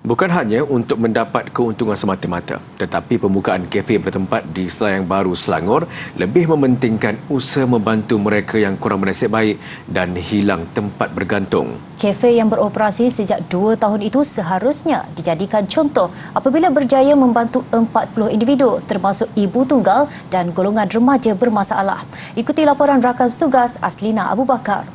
Bukan hanya untuk mendapat keuntungan semata-mata, tetapi pembukaan kafe bertempat di Selayang Baru, Selangor lebih mementingkan usaha membantu mereka yang kurang bernasib baik dan hilang tempat bergantung. Kafe yang beroperasi sejak 2 tahun itu seharusnya dijadikan contoh apabila berjaya membantu 40 individu termasuk ibu tunggal dan golongan remaja bermasalah. Ikuti laporan rakan tugas Aslina Abu Bakar.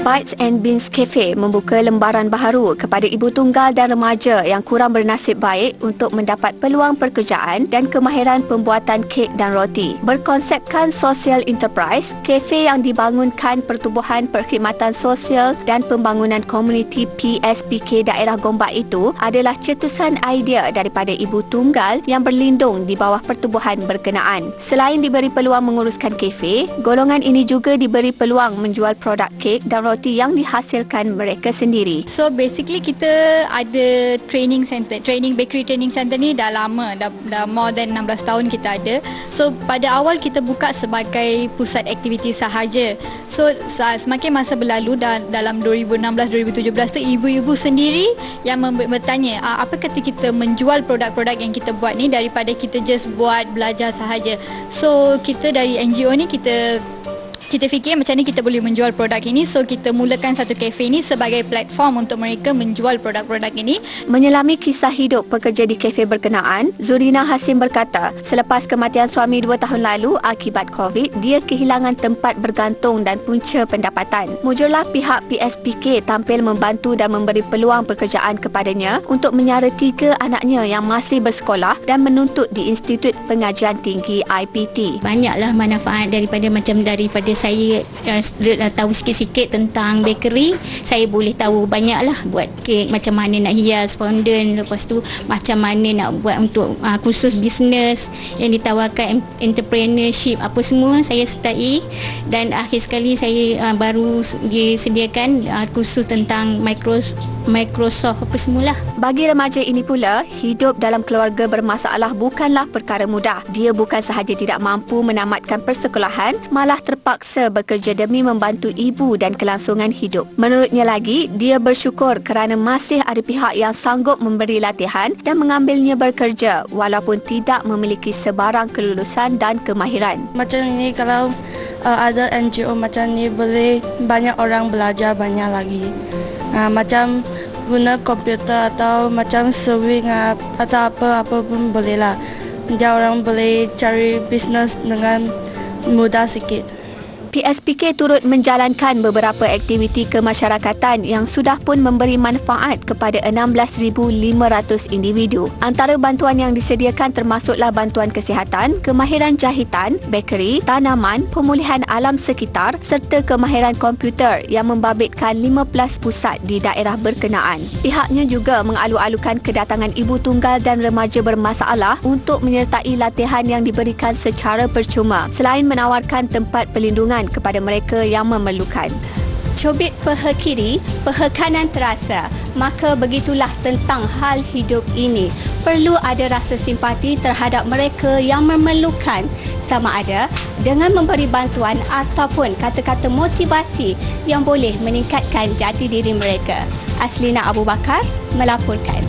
Bites and Beans Cafe membuka lembaran baharu kepada ibu tunggal dan remaja yang kurang bernasib baik untuk mendapat peluang pekerjaan dan kemahiran pembuatan kek dan roti. Berkonsepkan social enterprise, kafe yang dibangunkan Pertubuhan Perkhidmatan Sosial dan Pembangunan Komuniti PSPK daerah Gombak itu adalah cetusan idea daripada ibu tunggal yang berlindung di bawah pertubuhan berkenaan. Selain diberi peluang menguruskan kafe, golongan ini juga diberi peluang menjual produk kek dan roti yang dihasilkan mereka sendiri. So basically kita ada bakery training center ni dah lama, dah more than 16 tahun kita ada. So pada awal kita buka sebagai pusat aktiviti sahaja. So semakin masa berlalu dalam 2016-2017 tu ibu-ibu sendiri yang bertanya apa kata kita menjual produk-produk yang kita buat ni daripada kita just buat belajar sahaja. So kita dari NGO ni kita fikir macam ni kita boleh menjual produk ini. So kita mulakan satu kafe ini sebagai platform untuk mereka menjual produk-produk ini. Menyelami kisah hidup pekerja di kafe berkenaan, Zurina Hasim berkata, selepas kematian suami 2 tahun lalu akibat COVID, dia kehilangan tempat bergantung dan punca pendapatan. Mujurlah pihak PSPK tampil membantu dan memberi peluang pekerjaan kepadanya untuk menyara 3 anaknya yang masih bersekolah dan menuntut di Institut Pengajian Tinggi IPT. Banyaklah manfaat daripada saya tahu sikit-sikit tentang bakery. Saya boleh tahu banyaklah buat kek, macam mana nak hias fondant, lepas tu macam mana nak buat untuk kursus bisnes yang ditawarkan, entrepreneurship apa semua saya sertai. Dan akhir sekali saya baru disediakan kursus tentang Microsoft apa semualah. Bagi remaja ini pula, hidup dalam keluarga bermasalah bukanlah perkara mudah. Dia bukan sahaja tidak mampu menamatkan persekolahan, malah terpaksa bekerja demi membantu ibu dan kelangsungan hidup. Menurutnya lagi, dia bersyukur kerana masih ada pihak yang sanggup memberi latihan dan mengambilnya bekerja walaupun tidak memiliki sebarang kelulusan dan kemahiran. Macam ini kalau ada NGO macam ni boleh banyak orang belajar banyak lagi. Macam guna komputer atau macam sewing atau apa pun boleh lah. Jadi orang boleh cari bisnes dengan mudah sikit. PSPK turut menjalankan beberapa aktiviti kemasyarakatan yang sudah pun memberi manfaat kepada 16,500 individu. Antara bantuan yang disediakan termasuklah bantuan kesihatan, kemahiran jahitan, bakery, tanaman, pemulihan alam sekitar serta kemahiran komputer yang membabitkan 15 pusat di daerah berkenaan. Pihaknya juga mengalu-alukan kedatangan ibu tunggal dan remaja bermasalah untuk menyertai latihan yang diberikan secara percuma selain menawarkan tempat perlindungan kepada mereka yang memerlukan. Cubit peha kiri, peha kanan terasa. Maka begitulah tentang hal hidup ini. Perlu ada rasa simpati terhadap mereka yang memerlukan, sama ada dengan memberi bantuan ataupun kata-kata motivasi yang boleh meningkatkan jati diri mereka. Aslina Abu Bakar melaporkan.